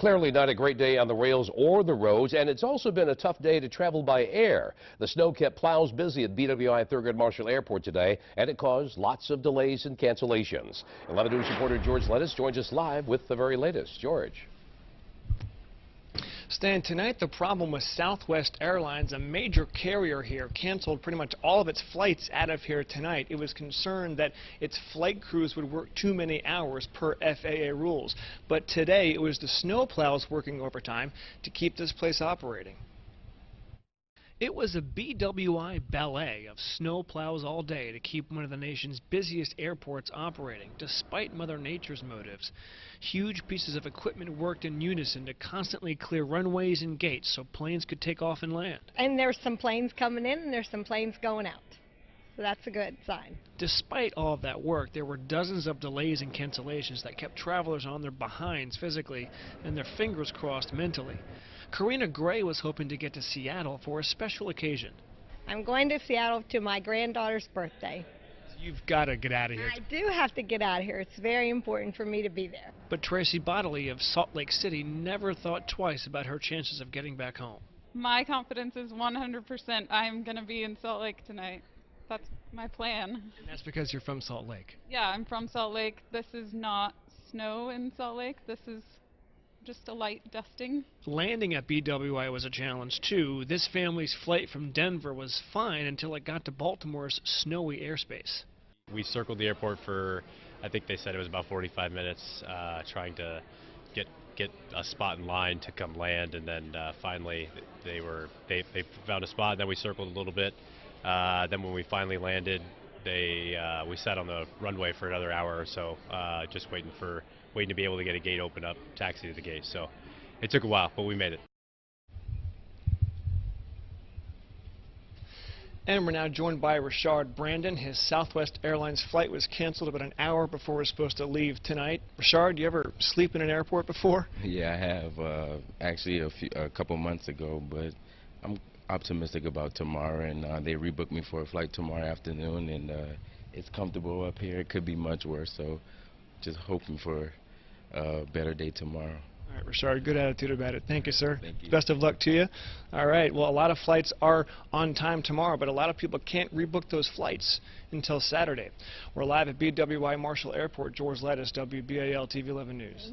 Clearly not a great day on the rails or the roads, and it's also been a tough day to travel by air. The snow kept plows busy at BWI Thurgood Marshall Airport today, and it caused lots of delays and cancellations. 11 News reporter George Lettis joins us live with the very latest. George. Stan, tonight the problem was Southwest Airlines, a major carrier here, canceled pretty much all of its flights out of here tonight. It was concerned that its flight crews would work too many hours per FAA rules. But today it was the snowplows working overtime to keep this place operating. It was a BWI ballet of snowplows all day to keep one of the nation's busiest airports operating, despite Mother Nature's motives. Huge pieces of equipment worked in unison to constantly clear runways and gates so planes could take off and land. And there's some planes coming in and there's some planes going out. So that's a good sign. Despite all of that work, there were dozens of delays and cancellations that kept travelers on their behinds physically and their fingers crossed mentally. Karina Gray was hoping to get to Seattle for a special occasion. I'm going to Seattle to my granddaughter's birthday. You've got to get out of here. I do have to get out of here. It's very important for me to be there. But Tracy Bodley of Salt Lake City never thought twice about her chances of getting back home. My confidence is 100% I'm going to be in Salt Lake tonight. That's my plan. And that's because you're from Salt Lake. Yeah, I'm from Salt Lake. This is not snow in Salt Lake. This is just a light dusting. Landing at BWI was a challenge too. This family's flight from Denver was fine until it got to Baltimore's snowy airspace. We circled the airport for, I think they said it was about 45 minutes, trying to get a spot in line to come land, and then finally they found a spot, and then we circled a little bit. Then when we finally landed, we sat on the runway for another hour or so, just waiting to be able to get a gate open up, taxi to the gate. So it took a while, but we made it. And we're now joined by Richard Brandon. His Southwest Airlines flight was canceled about an hour before it was supposed to leave tonight. Richard, you ever sleep in an airport before? Yeah, I have, actually a couple months ago, but I'm optimistic about tomorrow, and they rebooked me for a flight tomorrow afternoon, and it's comfortable up here. It could be much worse, so just hoping for a better day tomorrow. All right, Richard, good attitude about it. Thank you, sir. Thank you. Best of luck to you. All right, well, a lot of flights are on time tomorrow, but a lot of people can't rebook those flights until Saturday. We're live at BWI Marshall Airport. George Lettis, WBAL TV 11 News.